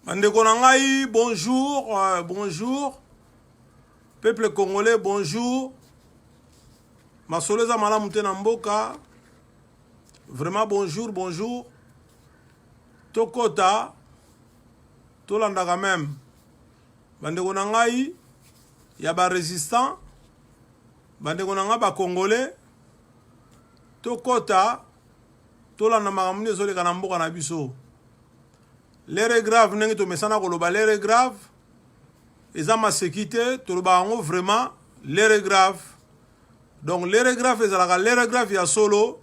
Bandeko na ngai, bonjour, bonjour. Peuple congolais, bonjour. Masoleza malamu te na mboka. Vraiment bonjour, bonjour. Tokota, tolandaka même. Bandeko na ngai, ya ba résistant. Bandeko na ngai ba congolais. Tokota, tolanda makamune zoleka na mboka na biso. L'air est grave, n'est-ce pas? L'air est grave. Ils ont ma sécurité, tout le monde vraiment. L'air est grave. Donc l'air est grave, l'air est grave, il y a solo.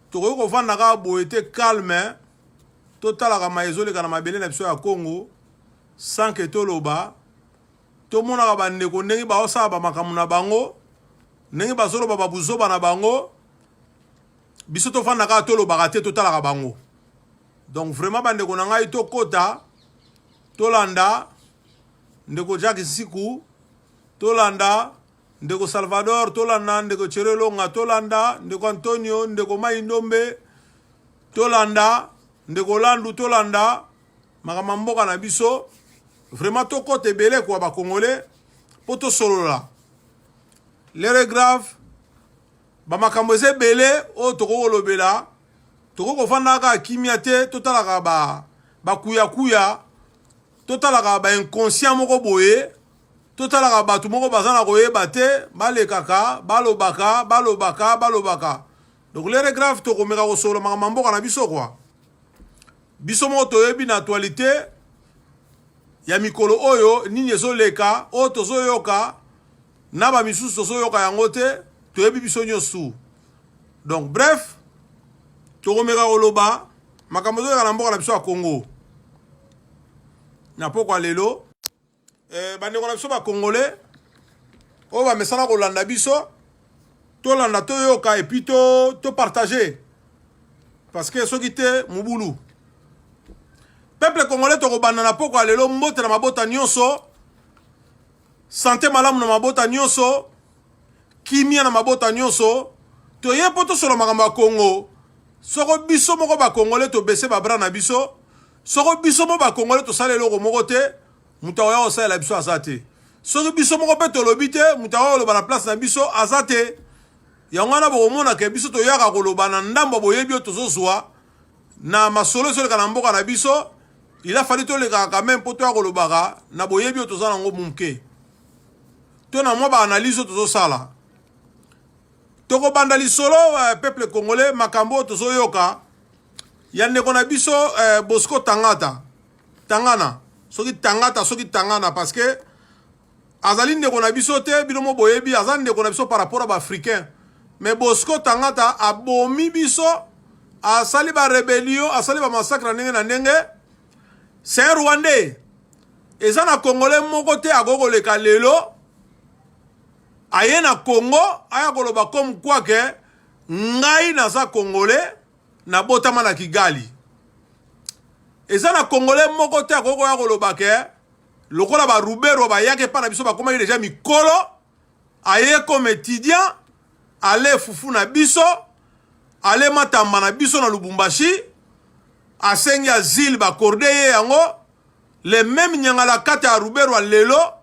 Tout le monde a été calme. Total a maïso le canama belé n'absolu à Congo. Sans que tout le bas. Tout le monde a bandé qu'on n'est pas au saba makamuna bango. N'est pas solo bababuzo banabango. Bisoto fan n'a tout le baraté total à bango. Donc vraiment bandeko na ngai to kota tolanda ndeko Jacques Siku tolanda ndeko Salvador tolanda ndeko Cherelonga tolanda ndeko Antonio ndeko Maindombe tolanda ndeko Landu tolanda makamamboka na biso vraiment to kote belé kwa ba congolais poto solola l'air grave ba makambo ze belé o toko lobela toko kofandaka kimia te totalaka ba kuya totalaka ba inconscient moko boye totalaka batu moko bazana koyeba te balekaka balobaka donc l'air grave toko meka kosolo makambo na biso kwa biso moko toyebi na actualité ya mikolo oyo nini ezoleka o tozoyoka na ba misusu tozoyoka yango te toyebi biso nyonso donc bref Tokomeka oloba makambo zo ya mboka na biso ya Congo na poko lelo bandeko na biso ba congolais o ba mesana kolanda biso to landa to yoka et puis to partager parce que soki te mubulu peuple congolais to kobanda na poko lelo mbote na mabota nyonso santé malamu na mabota nyonso kimia na mabota nyonso to yepo to solo makambo ya Congo. Soko biso moko ba congolais to bese ba bra na biso soko biso moko ba congolais to sala eloko moko te mutawa o sala biso azate soko biso moko pe to lobite mutawa lo ba na place na biso azate yango na bo mona ke biso to yaka koloba na ndamba boyebi to zozwa na masolo so le kana mboka na biso il a fallu to le quand même poto ya kolobaka na boyebi to zana ngo mumke to na mo ba analyse to zo sala Toko bandali solo peuple congolais makambo tozo yoka yande kona biso Bosco Tangana soki Tangana parce que azali nde kona biso te bilomo boyebi azali nde kona biso par rapport à ba africain mais Bosco Tangata abomi biso asali ba rébellion asali ba massacre ndenge na ndenge c'est un Rwandais ezana congolais moko te agogoleka lelo aye na Congo aya koloba comme quoi que ngai naza congolais na botama na Kigali eza na congolais moko te akoko ya koloba ke lokola ba Rubero ba yake pa na biso ba koma déjà mikolo aye comme étudiant ale fufu na biso ale matamba na biso na Lubumbashi asengi asile ba cordeye yango le même nyangala kata ya Rubero a lelo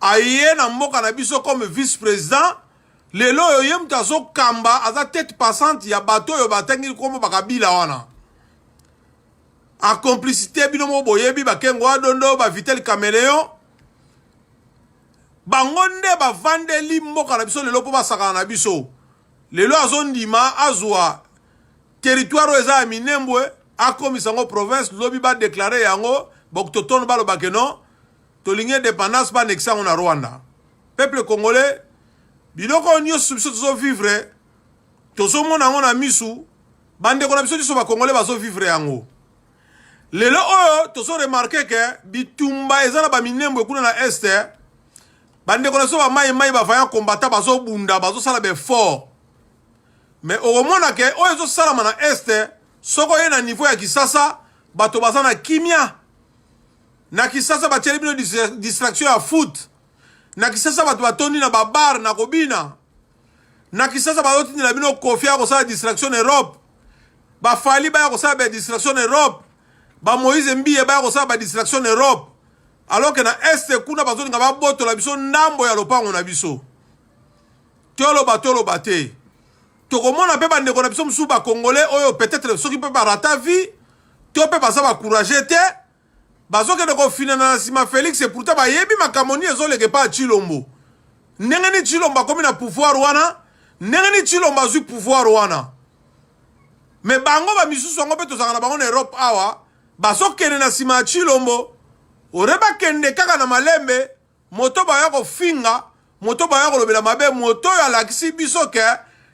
aye na mboka na biso comme vice-président lelo yo yem tazo kamba aza tête passante ya bato yo batengi komo bakabila wana a complicité binomo boyebi bakengo adondo ba Vitel Caméléon bangonde ba vandeli mboka na biso lelo po basaka na biso lelo azondima azwa territoire eza minembwe akomisango province lobi ba déclarer yango boktoton balo bakeno tolingi indépendance ba nexa na Rwanda peuple congolais biloko nyonso biso tozo vivre tozo mona ngo na misu bande ko na biso biso ba congolais bazo vivre yango lelo oyo tozo remarquer que bitumba ezana ba minembwe kuna na este bande ko na so ba mai ba vaya combattant bazo bunda bazo sala be fort mais au mona que oyo zo sala na este soko ye na niveau ya Kisasa bato bazana kimia na Kisasa batieli bino distraction ya foot na Kisasa bato batondi na babar na kobina na Kisasa batindi na bino kofia ko sala distraction Europe ba fali ba ko sala distraction Europe ba Moïse Mbiye ba ko sa ba distraction Europe alors que na est kuna bazo nga ba boto la biso ndambo ya lopango na biso tolo bate to komona pe ba ndeko na biso musu ba congolais oyo peut-être soki pe ba rata vie to pe ba sa ba courager te bazo ke ko finana na sima Félix et pourtant ba yebi makamoni ezoleke pa Chilombo ndenge ni Chilombo komi na pouvoir wana ndenge ni Chilombo zu pouvoir wana mais bango ba misusu ngo pe to zanga na bango na Europe awa bazo kene na sima Chilombo oreba kende kaka na malembe moto ba ya ko finga moto ba ya ko lobela mabe moto ya lakisi biso ke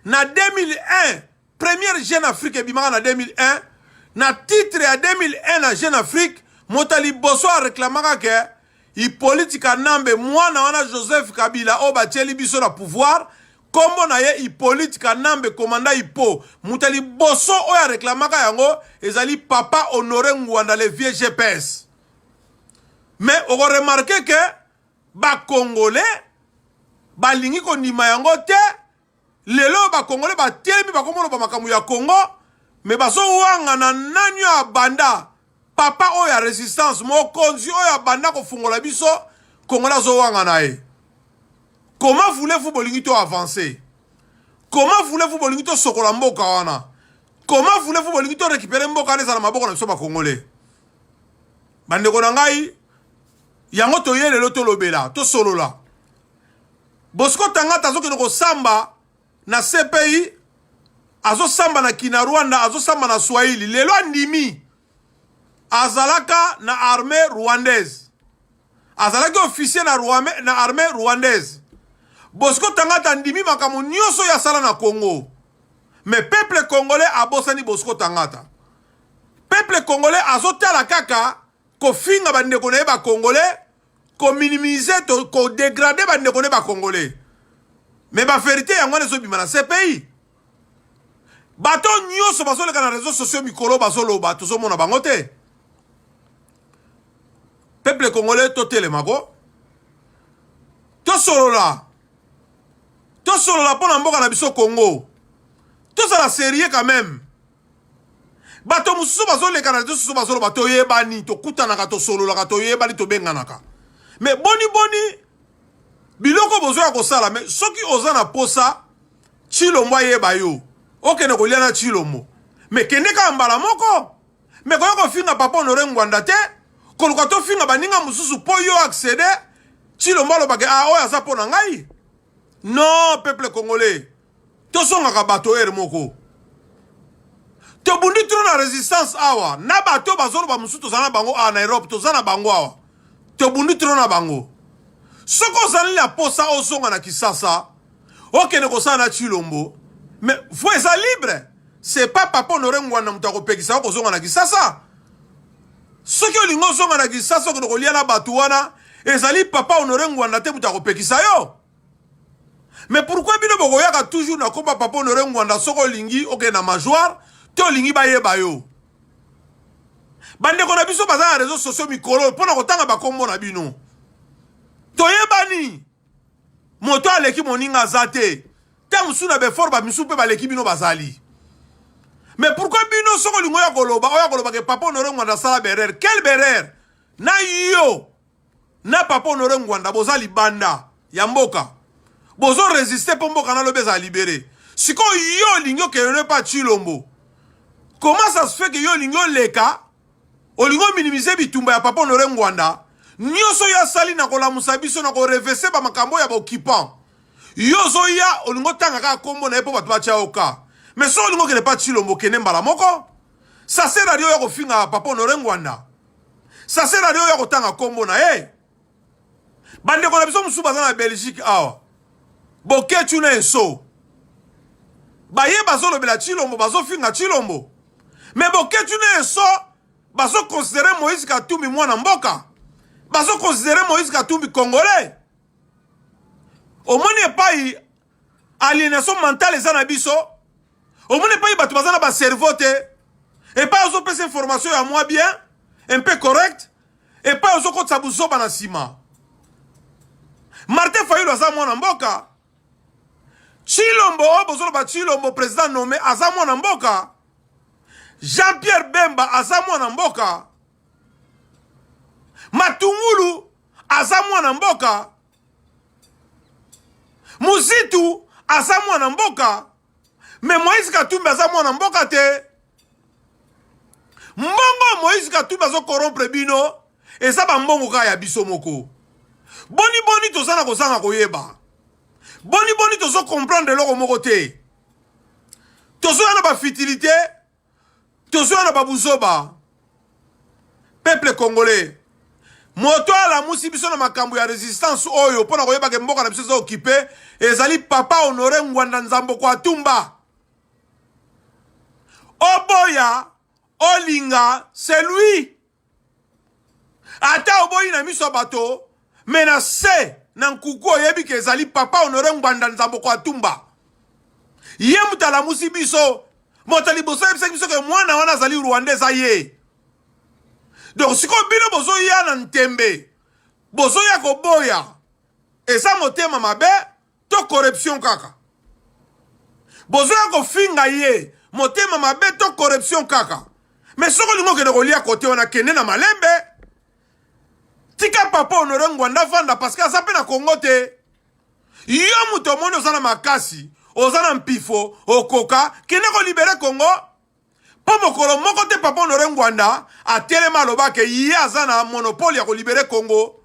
na 2001 première Jeune Afrique bimaka na 2001 na titre ya 2001 na Jeune Afrique motali boso a réclamaka ke Hippolyte Kanambe mwana wana Joseph Kabila o batieli biso na pouvoir kombo na ye Hippolyte Kanambe commandant Hippo motali boso o ya réclamaka yango ezali papa Honoré Ngwanda le vieux GPS. Mais on remarque que ba Congolais ba lingi ko ndima yango te lelo ba Congolais ba telemi ba komolo ba makamu ya Congo mais ba so wanga na nanyo ya banda papa o ya résistance mokonzi o ya banda ko fungola biso Congolais zo wanga nae. Comment voulez-vous bolingi to avancer? Comment voulez-vous bolingi to sokola mboka wana? Comment voulez-vous bolingi to récupérer mboka ne za maboko na biso ba Congolais? Bande ko na ngai yango to yele lo to lobela to solola Bosco Tangata azo ko samba na CPI azo samba na kina Rwanda azo samba na Swahili lelo ndimi azalaka na armée rwandaise azalaka officier na armée rwandaise Bosco Tangata ndimi makamu nyoso ya sala na Congo mais peuple congolais abosani Bosco Tangata peuple congolais azo tala kaka ko finga bande ko ba congolais ko minimiser to ko dégrader bande ko ba congolais mais ba vérité yango nezo bima na CPI bato nyoso baso le kana réseaux sociaux mikolo baso loba to so mona bango te peuple congolais to telemako to solola pona mboka na biso Congo to sala sérieux quand même bato mususu bazo le kana to bazo bato yebani to kutana ka to solo la to yebani to benganaka mais boni biloko bozo ya ko sala mais soki ozana posa Chilombo yeba yo okene ko liana Chilombo mais kende ka mbala moko mais ko finga papa Honoré Ngwanda te ko luka to finga baninga mususu po yo accéder Chilombo lo bake a oya za pona ngai non peuple congolais to songa ka bato moko to bundi tro na résistance awa na bato bazolo ba musuto zana bango a na Europe to zana bango awa to bundi tro na bango soko zali la posa osonga na Kisasa okene ko sana Chilombo mais vous êtes libre c'est pas papa Honoré Ngwanda mutako pekisa ko zonga na Kisasa soki olingo zonga na Kisasa ko lia na bato wana ezali papa Honoré Ngwanda te mutako pekisa yo mais pourquoi bino bokoyaka toujours na komba papa Honoré Ngwanda soko lingi okene na major to lingi bayeba yo bande ko na biso baza na réseaux sociaux mikolo pona kotanga bakombo na bino to yebani moto aleki moninga zate tant suna be for ba misu pe baleki bino bazali mais pourquoi bino soko lingo ya koloba ke papa Honoré Ngwanda sala berer quel berer na yo na papa Honoré Ngwanda bozali banda ya mboka bozo résister po mboka na lobeza libéré siko yo lingo ke ne pas Chilombo. Comment ça se fait que yo lingo leka olingo minimiser bitumba ya papa Honoré Ngwanda nyoso ya sali na kola musabiso na ko reverser ba makambo ya ba occupant yo zo ya olingo tanga ka kombo na epo batu ba chaoka mais so olingo ke pas Chilombo kene mbala moko ça sert à rien ya ko finga papa Honoré Ngwanda ça sert à rien ya ko tanga kombo na bande ko na biso musu baza na Belgique awa boketu na enso baye bazo lobela Chilombo bazo finga Chilombo mais boketu na enso bazo considérer Moïse Katumbi mwana mboka bazo considérer Moïse Katumbi congolais au moins pas aliénation mentale eza na biso au moins pas bato baza na ba cerveau te et pas ozo pesa information ya moi bien un peu correct et pas ozo ko tsabuzo bana sima Martin Fayulu aza mwana mboka Chilombo bozolo ba Chilombo président nommé aza mwana mboka Jean-Pierre Bemba aza mwana mboka Matungulu aza mwana mboka. Muzitu aza mwana mboka. Mais Moïse Katumbi aza mwana mboka te. Mbongo Moïse Katumbi azo corrompre bino. Eza ba mbongo ka ya biso moko. Boni tozana kozanga koyeba. Boni tozo comprendre loko moko te. Tozo yana ba futilité. Tozo yana ba buzoba. Peuple congolais. Moto ala musi biso na makambo ya résistance oyo pona koyeba ke mboka na biso za occupé ezali papa Honoré Ngwanda Nzambo kwa Tumba. Oboya Olinga c'est lui. Ata oboyi na miso bato menacé na nkuku oyebi ke ezali papa Honoré Ngwanda Nzambo kwa Tumba. Ye mutala musi biso motali boso yebisa biso ke mwana wana azali Rwandais aye. Donc si ko bino bozo ya na ntembe bozo ya ko boya esa motema mabe to corruption kaka. Bozo ya ko finga ye motema mabe to corruption kaka. Mais soko lingo ke ko lia kote wana kende na malembe. Tika papa Honoré Ngwanda vanda parce que asape na Congo te. Yo muto mono ozana makasi, ozana mpifo, okoka, kende ko libere Congo. Po mokolo moko te papa Honoré Ngwanda atelema alobaki ye azana monopole ya ko libere Congo.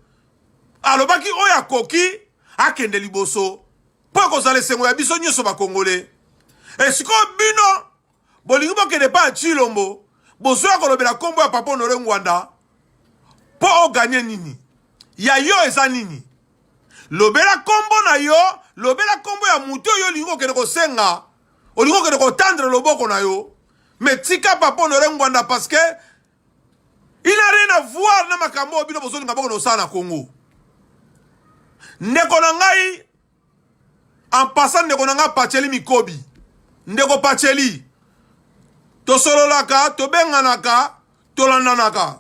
Alobaki oya koki akende liboso. Po kozala sengo ya biso nyoso ba Congolais. Esiko bino bolingi bokende pa Chilombo, boso ya kolobela kombo ya papa Honoré Ngwanda. Po o gagné nini? Ya yo eza nini? Lobela kombo na yo, lobela kombo ya muto yo lingo kene ko senga. O lingo kene ko tendre loboko na yo. Mais tika papa Honoré Ngwanda parce que il n'a rien à voir na makambo obino bozo linga boko no sana Congo. Ndeko na ngai en passant ndeko na nga Pacheli Mikobi. Ndeko Pacheli. To sololaka, to benganaka, to landanaka.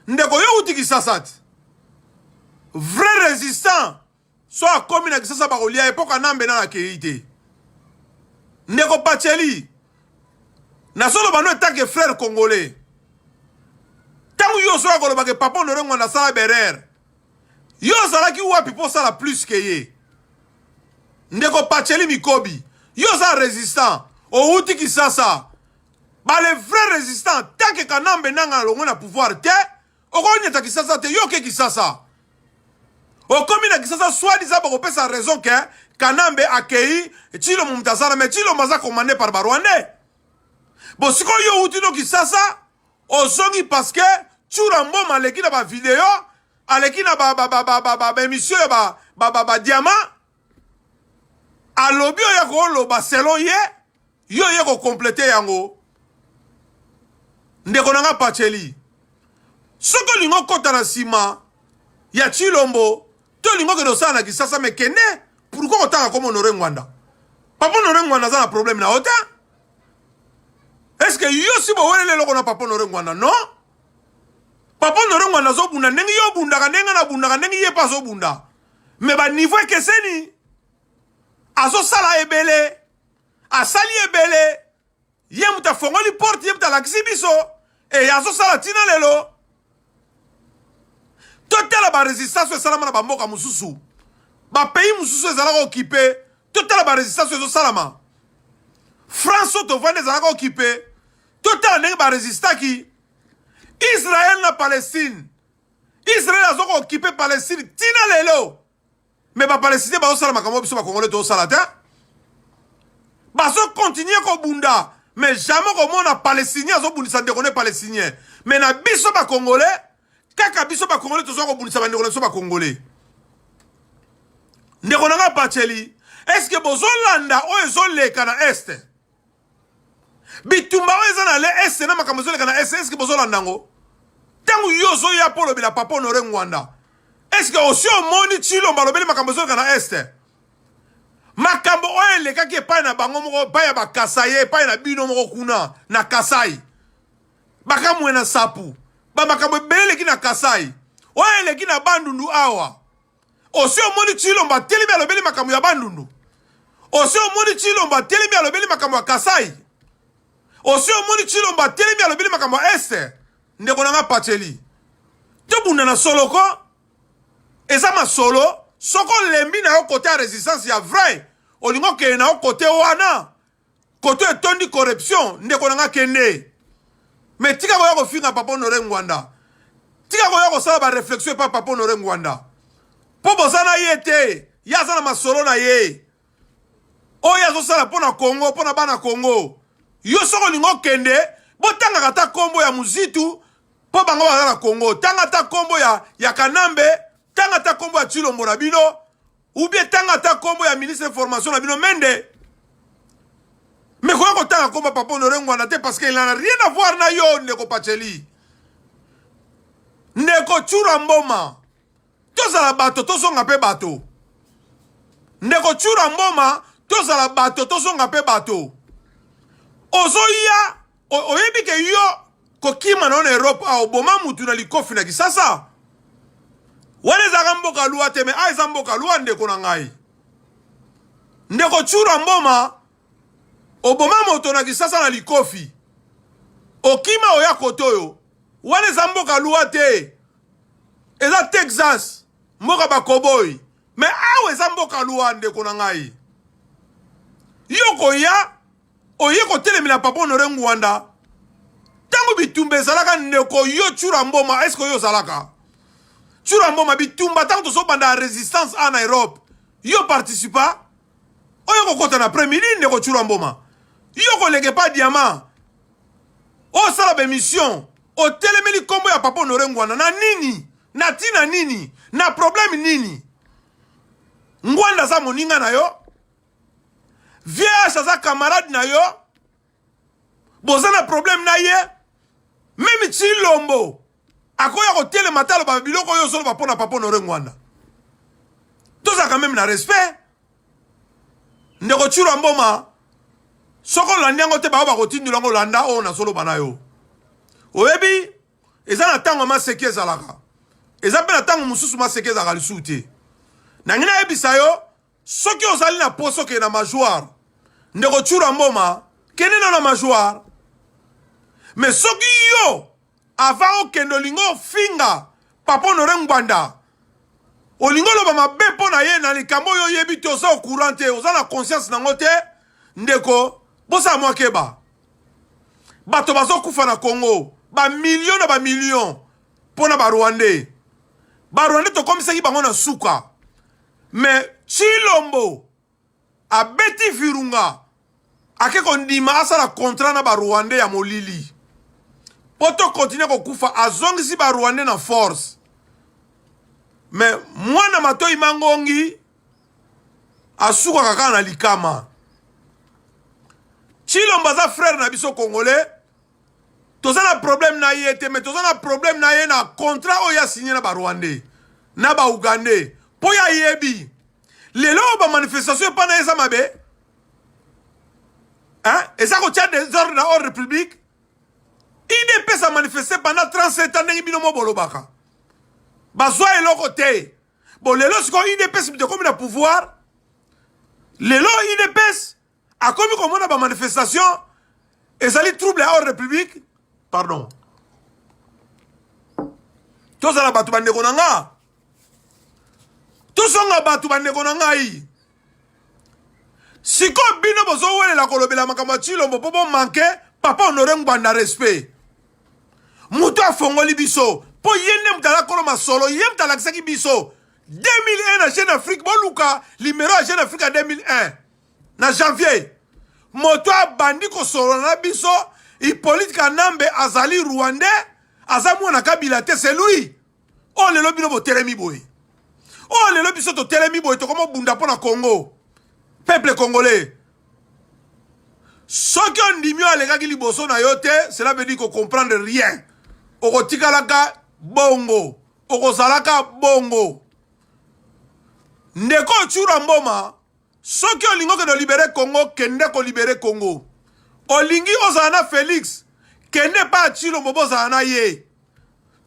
Ndeko yo uti Kisasat. Vrai résistant. Soit comme na Kisasa bakolia epoka nambe na keite. Ndeko Pacheli. Na solo bano etake frère congolais. Tangu yo so akoloba ke papa Honoré Ngwanda sala berer. Yo sala ki wapi po sala plus que ye. Ndeko Pacheli Mikobi. Yo sa résistant. O uti Kisasa. Ba les vrais résistants tant que kanambe nanga longo na pouvoir te. Okonyeta Kisasa te yo ke Kisasa. Okomi na Kisasa soit disant bako pesa raison que Kanambe akei Chilo Mumtazana mais Chilo maza commandé par Barwandais. Bon siko yo utino Kisasa ozongi parce que Churambo maleki na ba vidéo aleki na ba émission ba diamant alobi ya ko lo ba selon ye ko compléter yango. Ndeko nanga Pacheli. Soko lingo kota na sima ya Chilombo to lingo ke dosana na Kisasa me kende pourquoi otanga comme Honoré Ngwanda? Papa Honoré Ngwanda za na problème na ota? Est-ce que yo si bo wele loko na papa Honoré Ngwanda? Non. Papa Honoré Ngwanda zo bunda nengi yo bunda ka nenga na bunda ka nengi ye pa zo bunda. Me ba niveau keseni azo sala ebele asali ebele ye muta fongoli porte ye muta lakisi biso e azo sala tina lelo. Total ba résistance esalama na bamboka mususu. Ba pays mususu ezalaka occupé. Total ba résistance esalama. France to vende ezalaka occupé. Total ndenge ba résistant ki Israël na Palestine. Israël azoko occupé Palestine tina lelo. Mais ba Palestine ba osala makambo biso ba Congolais to osala ta. Ba so continuer ko bunda. Mais jamais ko mona Palestinien zo bundisa ndeko ne Palestinien. Mais na biso ba Congolais kaka biso ba Congolais tozo ko bundisa ba ndeko na biso ba Congolais. Ndeko nanga Pacheli, est-ce que bozolanda o ezoleka na est? Bitumba o ezana le est na makambo ezoleka na est, est-ce que bozolanda ngo? Tangu yozo ya polo bila papa Honoré Ngwanda. Est-ce que aussi o moni Chilombo lobeli makambo ezoleka na est? Makambo o eleka ki pa na bango moko pa ya ba Kasai, pa na bino moko kuna na Kasai. Bakamwe na sapu. Ba makambo bele ki na Kasai. O eleki na Bandundu awa. Osi omoni Chilombo telemi alobeli makambo ya Bandundu. Osi omoni Chilombo telemi alobeli makambo ya Kasai. Osi omoni Chilombo telemi alobeli makambo ya Este. Ndeko nanga Pacheli. to bunda na solo ko eza ma solo soko lembi na yo côté ya résistance ya vrai olingo ke na yo côté wana côté etondi corruption ndeko nanga kende mais tika koya kofinga Papa Honoré Ngwanda tika koya kosala ba réflexion pa Papa Honoré Ngwanda po bozana ye te ya za na masolo na ye oyo azosala mpo na Congo mpo na bana Congo yo soko lingo kende botangaka ta kombo ya muzitu mpo bango baza na Congo tanga ta kombo ya Kanambe tanga ta kombo ya Tshilombo na bino ou bien tanga ta kombo ya ministre de formation na bino mende mais koya kotanga kombo Papa Honoré Ngwanda te parce qu'il n'a rien à voir na yo ndeko Pacheli ndeko Tshura Mboma tozala bato tozonga mpe bato ndeko Tshura Mboma tozala bato tozonga mpe bato ozoya oyebi ke yo kokima na Europe a oboma mutu na likofi na Kisasa wana ezaka mboka luwa te me eza mboka luwa ndeko na ngai ndeko Tshura Mboma oboma moto na Kisasa na likofi okima oya kotoyo wana eza mboka luwa te eza Texas mboka bakoboy me awe eza mboka luwa ndeko na ngai yo koya oye kotelemela Papa Honoré Ngwanda tango bitumba ezalaka ndeko yo Tshura Mboma est-ce que yo ozalaka Tshura Mboma bitumba tango tozobanda résistance en Europe yo participa oyo kokota na premier ndeko Tshura Mboma yo koleke pa diamant osala bemission otelemeli kombo ya Papa Honoré Ngwanda na nini na tina nini na problème nini Ngwanda za moninga na yo VH aza camarade na yo boza na problème na ye même Tshilombo akoya kotele matalo ba biloko yo solo bapona Papa Honoré Ngwanda toza quand même na respect ndeko Tshura Mboma soko landiango te ba kotindula ngo landa o na solo bana yo oyebi eza na tango maseke ezalaka eza pe na tango mususu maseke ezalaka lisusu te na ngina yebisa yo soki ozali na poso ke na majoire ndeko Tshura Mboma kene na majoire mais soki yo avant okende olingo finga Papa Honoré Ngwanda olingo loba mabe mpo na ye na likambo oyo oyebi te oza au courant te oza na conscience nango te ndeko bosa mwa keba bato bazokufa na Congo bamilio na bamilio mpo na barwandais tokomisaki bango na suka mais Tshilombo abeti virunga ake kondima asala contrat na barwandais ya molili poto continue kokufa azongisi barwandais na force mais mwana matoi mangongi asuka kaka na likama Tshilombo aza frère na biso congolais toza na problème na ye te mais toza na problème na ye na contrat oyo asigné na barwandais na baugandais po ya yebi lelo ba manifestation pa na eza mabe hein eza kotia désordre na ordre public IDPS a manifesté pendant 37 ans ndenge bino mo bolobaka bazwa eloko te bon lelo siko IDPS bite komi na pouvoir lelo IDPS a komi komona ba manifestation ezali trouble à ordre public pardon tozala batu bandeko na nga tosonga batu bandeko na ngai siko bino bozo welela kolobela makambo ya Tshilombo po manke Papa Honoré Ngwanda respect mutu afongoli biso po yende mutala kolo masolo ye mutala kisaki biso 2001 na Jeune Afrique boluka numéro ya Jeune Afrique en 2001 na janvier moto abandi kosolo na biso Hippolyte Kanambe azali rwandais azamu na Kabila te c'est lui oh lelo bino bo telemi boy oh lelo biso to telemi boy to komo bunda pona Congo peuple congolais soki ondimi alekaki liboso na yo te cela veut dire qu'on comprendre rien okotikalaka bongo okozalaka bongo ndeko Tshura Mboma soki olingo kende libere Congo kende ko libere Congo olingi ozala na Félix kende pa Tshilombo bozala na ye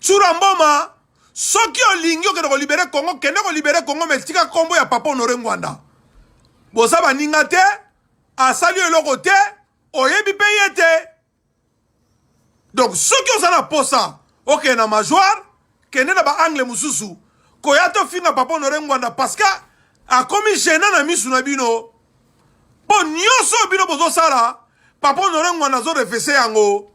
Tshura Mboma soki olingi okende ko libere Congo kende ko libere Congo metika kombo ya Papa Honoré Ngwanda boza baninga te asali eloko te oyebi pe yete donc soki ozala posa okende na majoire kende na ba angle mususu koya to finga Papa Honoré Ngwanda parce que a komi gênant na misu na bino po nyonso bino bozo sala Papa Honoré Ngwanda zo refese yango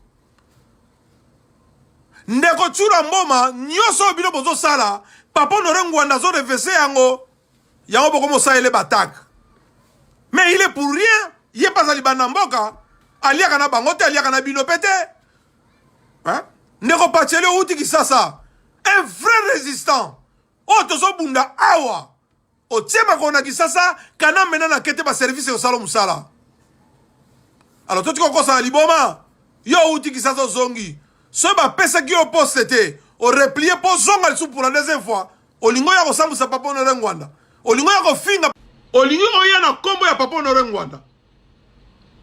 ndeko Tshura Mboma nyonso bino bozo sala Papa Honoré Ngwanda zo refese yango boko mosaele batak mais il est pour rien il est pas alibana mboka aliaka na bangote aliaka na bino pete hein ndeko Pachele uti kisasa un vrai résistant o tozo bunda awa o tiema kona kisasa kana mena na kete ba service au salon musala alors toi tu kokosa liboma yo uti kisasa zongi so ba pesa ki o poste te o replier po zonga le sou pour la deuxième fois o lingo ya ko sambusa Papa Honoré Ngwanda o lingo ya ko finga o lingo oya na kombo ya Papa Honoré Ngwanda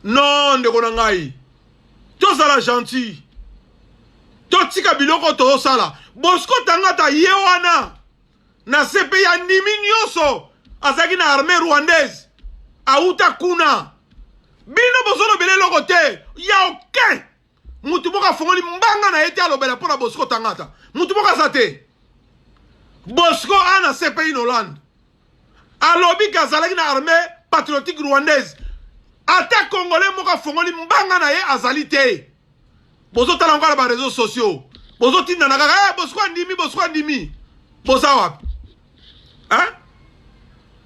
non ndeko na ngai to sala gentil to tika biloko to sala Bosco Tangata ye wana na sepe ya ndimi nyonso azaki na armée rwandaise auta kuna bino bozolo bele loko te ya aucun mutu boka fongoli mbanga na ete alobela pona Bosco Tangata mutu boka sate Bosco ana sepe in Hollande alobi kazalaki na armée patriotique rwandaise ata congolais moka fongoli mbanga na ye azali te bozo tala ngala ba réseaux sociaux bozo tinda na kaka Bosco andimi boza wapi hein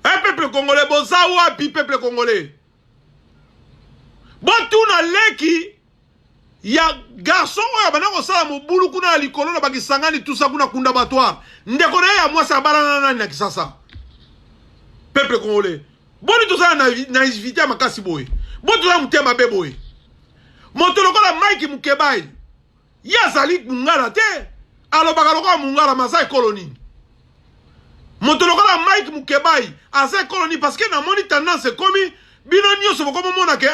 un peuple congolais boza wapi peuple congolais botuna leki ya garçon oyo bana ko sala mobulu kuna likolo na bakisangani tout ça kuna kunda batwa ndeko na ya mwasa balana nani na kisasa peuple congolais boni tout ça na naivité makasi boye boni tout ça mutema beboye moto lokola Mike Mukebai yazali mungala te alobaka lokola mungala mazai koloni moto lokola Mike Mukebai azai koloni parce que na moni tendance komi bino nyonso bokomo mona ke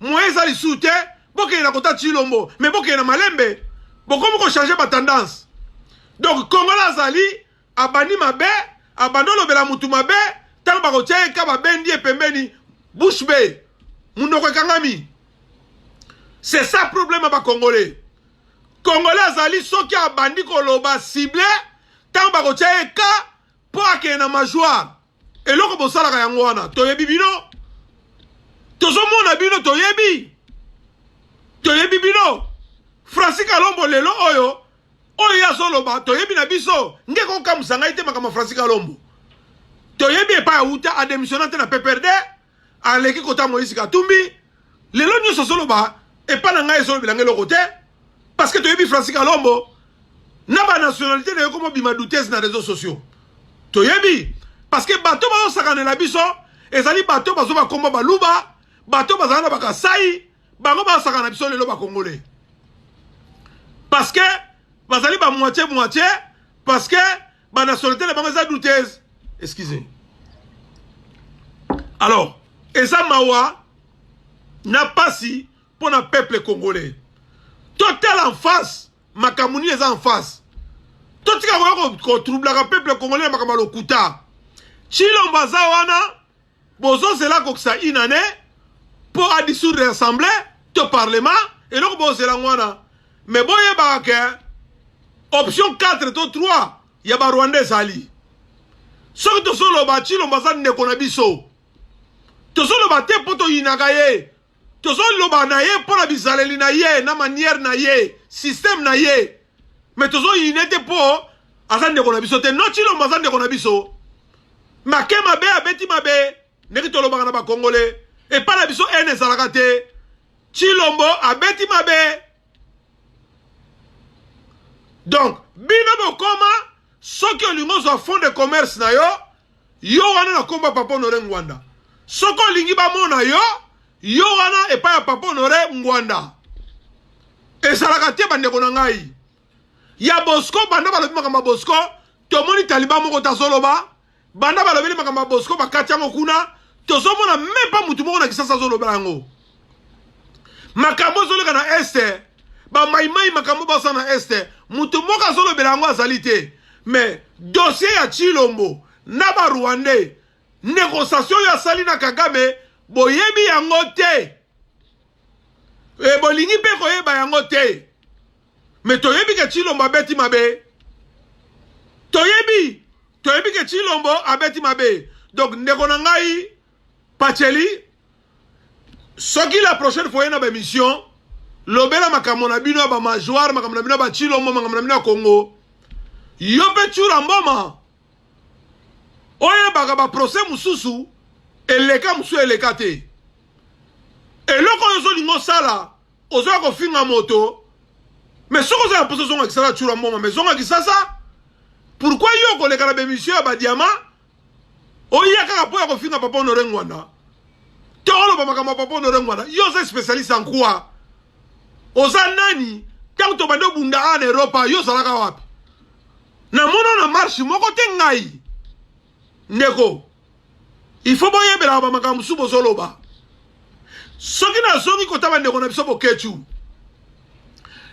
moeza li soute boke na kota Tshilombo mais boke na malembe bokomo ko changer ba tendance donc Kongola azali abani mabe abandolo bela mutu mabe talo bako tche ka ba bendi e pembeni bushbe munoko kangami. C'est ça le problème à Congolais. Congolais azali soki abandi koloba ciblé tant ba kotia ka po akena majoire. Et loko bosala ka yango wana toyebi bino. Tozomona bino toyebi. Toyebi bino. Francis Kalombo lelo oyo ya soloba toyebi na biso ngeko kamusanga ite makama Francis Kalombo. Toyebi epa uta a démissionnante na PPRD aleki kota Moïse Katumbi lelo nyo soloba et pas nanga ezolo bilange le côté parce que tu as vu Francis Kalombo na ba nationalité de comme bima douteuse na réseaux sociaux tu as vu parce que bateau ba sakane la biso ezali bateau bazo ba komba baluba bateau bazana ba kasai bango ba sakana biso lelo ba congolais parce que bazali ba moitié parce que ba nationalité de bango za douteuse excusez alors eza mawa na pasi pour le peuple congolais. Total en face, Makamouni est en face. Total en trouble le peuple congolais, Makamalo Kuta. Tshilombo wana, bozo c'est là que ça inane, pour à dissoudre l'Assemblée, au Parlement, et donc bozo c'est là wana. Mais bon, il y a option 4 to 3, il y a Rwandais Ali. Ce que tu as dit, Tshilombo ne connaît pas. Tu as dit, poto inagaye. Tozo loba na ye pour la bizaleli na ye na manière na ye système na ye mais tozo inete po azande kona biso te no Tshilombo azande kona biso make mabe abeti mabe ndeki toloba na ba congolais et pas la biso ene zalaka te Tshilombo abeti mabe donc bino bokoma soki olingo zo fond de commerce na yo wana na komba Papa Honoré Ngwanda soko olingi ba mona yo wana epa ya Papa Honoré Ngwanda esalaka te bandeko na ngai ya Bosco banda balobi makamba Bosco tomoni taliba moko tazoloba banda balobeli makamba Bosco bakati yango kuna tozomona même pas mutu moko na kisasa zoloba yango makambo zoleka na este ba maimai makambo basa na este mutu moko azolobela yango azali te mais dossier ya Tshilombo na ba Rwandais négociation ya sali na Kagame boyebi yango te e bolingi pe koyeba yango te mais toyebi ke Tshilombo abeti mabe toyebi ke Chilombo abeti mabe. Donc ndeko na ngai Pacheli soki la prochaine fois na ba mission lobela makambo na bino ba major makambo na bino ba Chilombo makambo na bino Congo yo pe chura mboma oye baga ba procès mususu eleka musu eleka te eloko yozo lingo sala ozo ko finga moto mais soko za poso zonga kisala chura mboma mais zonga kisasa pourquoi yo ko leka na ba mission ba diamant oye kaka po ya ko finga papa Honoré Ngwanda te olo ba makambo papa Honoré Ngwanda yo c'est spécialiste en quoi oza nani tant to bando bunda en Europe yo salaka wapi na mono na marche moko te ngai ndeko il faut boye bela ba makambo subo zoloba soki na zongi ko taba ndeko na biso bokechu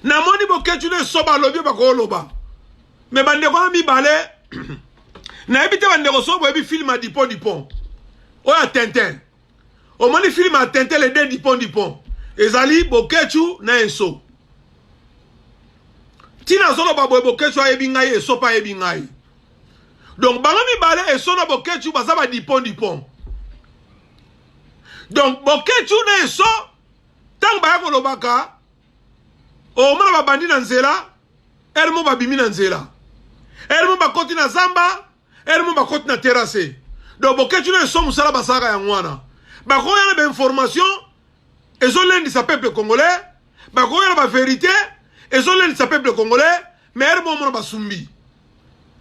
na moni bokechu le soba lobi ba ko loba me bandeko na mibale na ebite bandeko sobo ebi film a dipon oya Tintin o moni film a Tintin le deux dipon ezali bokechu na enso tina zolo ba bokechu ayebi ngai eso pa yebi ngai donc bangami bale eso na bokechu basaba dipon donc bokechu na eso tang ba ko lobaka o mona ba bandi na nzela ermo ba bimi na nzela ermo ba koti na zamba ermo ba koti na terrasse donc bokechu na eso musala basaka ya ngwana ba ko yana ba information ezo lendi sa peuple congolais ba ko yana ba vérité ezo lendi sa peuple congolais mais ermo mona ba sumbi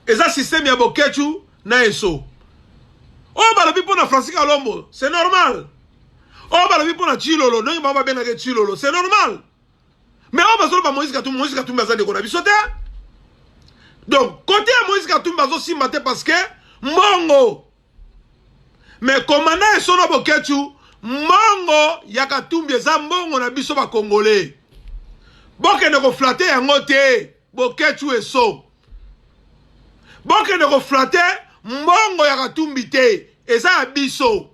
eza système ya bokechu na eso o balobi pona Francis Kalombo c'est normal o balobi pona Chilolo non ba benga ke Chilolo c'est normal mais o bazolo ba Moïse Katumbi baza de kona biso te donc côté ya Moïse Katumbi bazo simba te parce que mbongo mais commandant eso na bokechu mbongo ya Katumbi eza mbongo na biso ba congolais bokende ko flatter yango te bokechu eso bokende ko flatter mbongo ya Katumbi te eza ya biso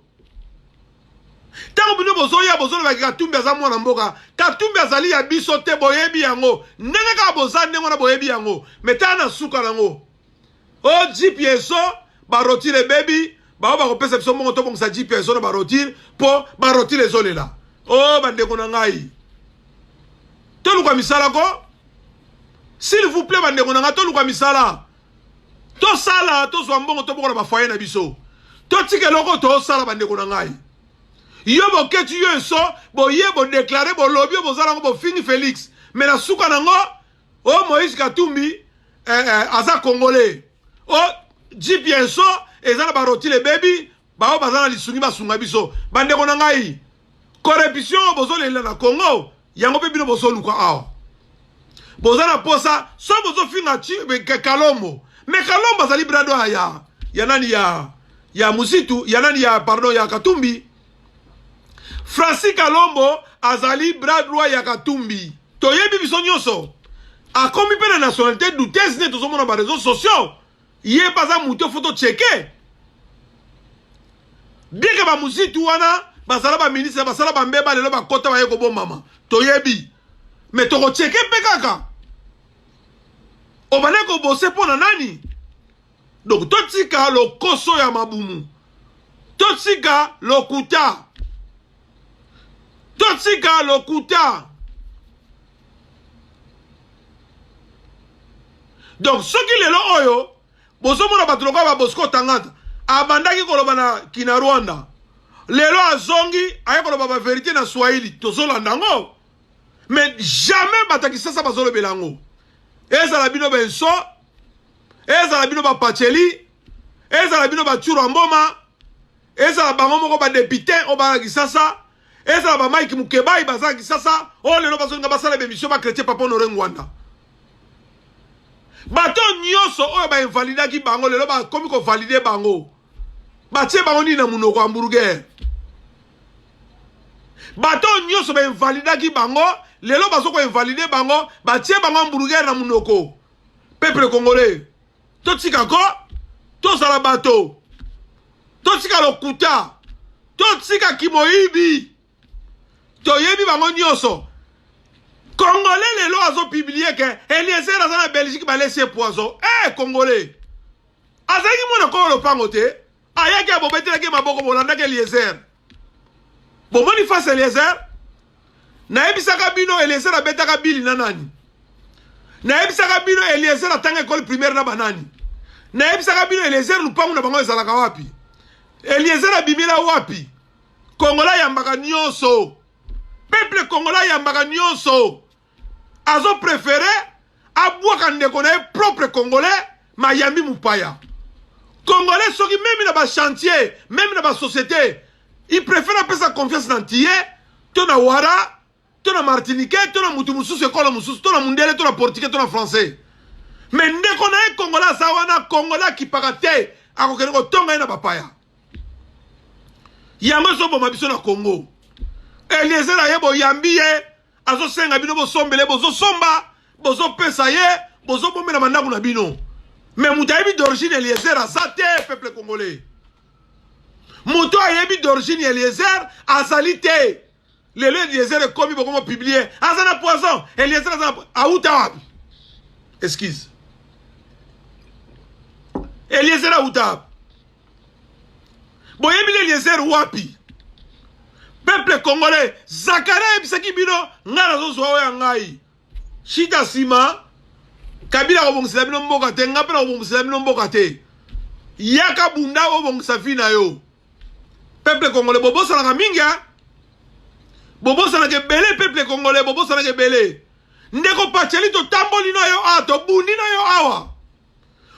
tango bino bozoya bozolo ba Katumbi aza mwana mboka Katumbi azali ya biso te boyebi yango ndenge ka boza ndenge na boyebi yango metana suka nango o GPS ba rotire baby ba ba ko pesa biso mbongo to bongisa GPS na ba rotire po ba rotire ezolela o bandeko na ngai to luka misala ko s'il vous plaît bandeko na ngai to luka misala to sala to zwa mbongo to bokola ba foyer na biso to tike loko to sala bandeko na ngai yo boketu yo eso boye bo déclarer bo lobby bo zala ngo bo fini Félix mais na suka nango o Moïse Katumbi aza congolais o jipienso ezala ba rotile baby ba o bazana lisungi basunga biso bandeko na ngai corruption bozolela na Congo yango pe bino bozoluka awa bozana posa so bozo finga Kalombo mais Kalombo azali brado ya nani ya Musitu ya nani ya pardon ya Katumbi Francis Kalombo azali brado ya Katumbi toyebi biso nyonso akomi pe na nationalité douteuse ne tozomona ba réseaux sociaux ye baza muto photo checker bien que ba Musitu wana basala ba ministre basala ba mbeba lelo ba kota ba yeko bo mama toyebi mais toko checker pe kaka obale ko bose pona nani donc totika lo koso ya mabumu totika lo kuta totika lo kuta donc soki lelo oyo bozo mona batoloka ba Bosco Tangata abandaki koloba na kina Rwanda lelo azongi aye koloba ba vérité na Swahili tozolanda ngo mais jamais batakisa sa bazolo belango ezala bino benso ezala bino ba Pacheli ezala bino ba Chura Mboma ezala bango moko ba député o ba kisasa ezala ba Mike Mukebai baza kisasa o lelo bazonga basala be mission ba chrétien papa Honoré Ngwanda bato nyonso oyo ba invalidaki bango lelo ba komi ko valider bango batie bango ni na munoko hamburger bato nyonso ba invalidaki bango lelo bazo ko invalider bango batie bango hamburger na munoko peuple congolais totika ko tozala bato totika lokuta totika kimoyibi toyebi bango nyonso congolais lelo azo publier que Eliezer aza na Belgique ba laisser poison congolais azaki mwana ko lopango te ayaki abobetelaki maboko bolandaki Eliezer bomoni face Eliezer nayebisaka bino Eliezer abetaka bili na nani nayebisaka bino Eliezer atanga école primaire na banani nayebisaka bino Eliezer lupango na bango ezalaka wapi Eliezer abimila wapi Kongola yambaka nyonso peuple Kongola yambaka nyonso azo préféré abwaka ndeko na propre Congolais mayambi mupaya Congolais soki même na ba chantier même na ba société il préfère appeler sa confiance dans Tié tona Wara tona Martiniquais tona mutu mususu école mususu tona mundele tona portugais tona français mais ndeko na Congolais sawana Congolais qui pakate akokene ko tonga na bapaya yango so boma biso na Congo Eliezer ayebo yambiye azo senga bino bo sombele bozo somba bozo pesa ye bozo bomela mandaku na bino mais mutayebi d'origine Eliezer azate peuple congolais muto ayebi d'origine Eliezer azali te lelo Eliezer ekomi bokomo publier azana poison Eliezer azana auta wapi excuse Eliezer auta wapi boyebi Eliezer wapi peuple congolais Zakara ebisaki bino ngana zozwa oya ngai shita sima Kabila obongisa bino mboka te ngapela obongisa bino mboka te yaka bunda obongisa fina yo peuple congolais bobosa na minga bobosa na ke belé peuple congolais bobosa na ke belé ndeko pacheli to tamboli na yo ato bundi na yo awa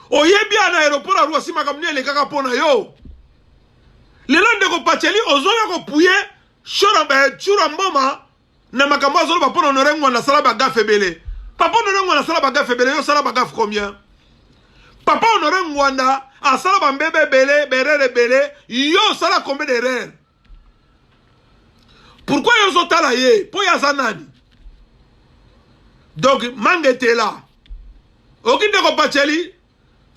oyebi ana aéroport a Roissy makamni le kaka pona yo lelo ndeko pacheli ozoya ko puye chura mboma na makambo azolo bapona honorengwa na sala bagafe belé papa honorengwa na sala bagafe belé yo sala bagafe combien papa honorengwa na asala bambebe belé berere belé yo sala combien d'erreurs pourquoi yo zotala ye po ya zanani donc mangete là okinde ko pacheli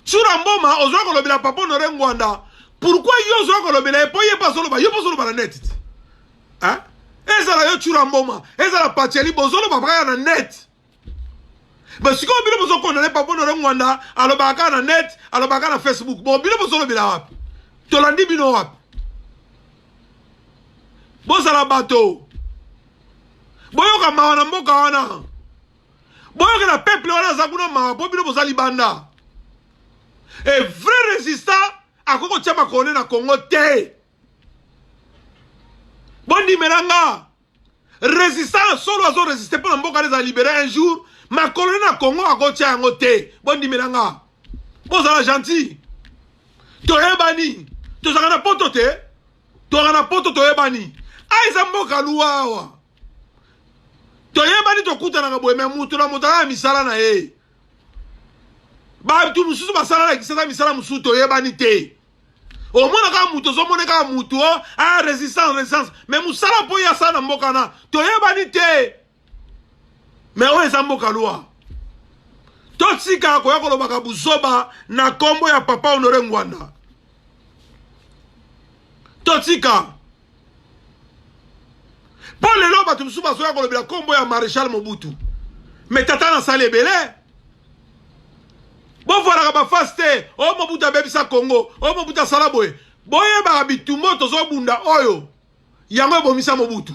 chura mboma ozoya ko lobela papa honorengwa na pourquoi yo zoya ko lobela po ye pasolo ba yo pasolo ba net hein ezala yo chura mboma ezala pacheli bozolo babaka na net mais si ko bino bozo kondane papa honorengwa na alobaka na net alobaka na Facebook bon bino bozolo bila wapi tolandi bino wapi bozala bato boyoka mawa na mboka wana boyoka na peuple wana zakuna mawa po bino bozali banda et vrai résistant akoko tia makone na Congo te bondi melanga résistant solo azo résister pour na mboka les a libérer un jour makone na Congo akoko tia yango te bondi melanga bozala gentil toyebani tozaka na poto te tozaka na poto toyebani aiza mboka luwawa toyebani tokutanaka boye me mutu na moto ya misala na ye batu mususu basala na kisasa misala mususu toyebani te omona kaka mutu ozomona kaka mutu a résistance me musala mpo ya sala na mboka na toyebani te me oyo eza mboka luwa totika koya kolobaka buzoba na kombo ya papa Honore Ngwanda totika po lelo bato mosusu bazoya kolobela kombo ya Maréchal Mobutu me tata na sala ebele bovolaka bafase te o Mobutu abebisa Congo o Mobutu asala boye boyebaka bitumba tozobunda oyo yango ebomisa Mobutu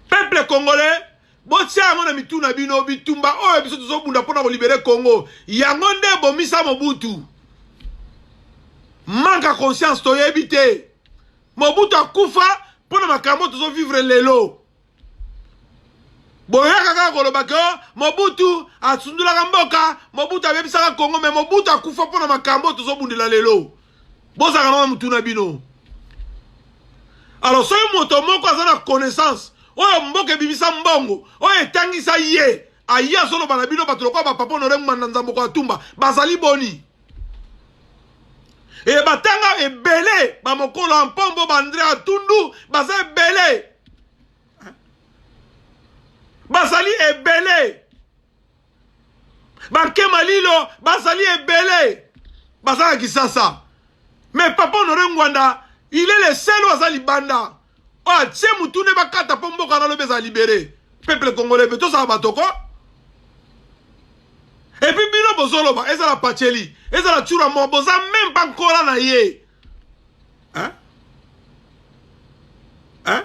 peuple congolais botia yango na mitu na bino bitumba oyo biso tozobunda mpona kolibere Congo yango nde ebomisa Mobutu manque à conscience toyebi te Mobutu akufa mpona makambo tozovivre lelo boyaka kaka kolobaki Mobutu asundulaka mboka Mobutu abebisaka Congo me Mobutu akufa mpona makambo tozobundela lelo bozaka na mutu na bino alors soki moto moko aza na connaissance oyo mboka ebimisa mbongo oyo etangisa ye aye azoloba na bino bato lokola bapapa Honore Ngwanda Nzamboko Atumba bazali boni e batanga ebele bamokolo ya mpombo bandre atundu baza ebele bazali ebele bakema lilo bazali ebele bazala kisasa mais papa Honore Ngwanda il est le seul oyo aza libanda oyo atie mutu nde bakata mpo mboka na lobi eza libere peuple congolais mpe tozala batoko Et puis bino bozoloba, eza la pacheli, eza la tchura mo, boza même pas encore na ye. Hein? Hein?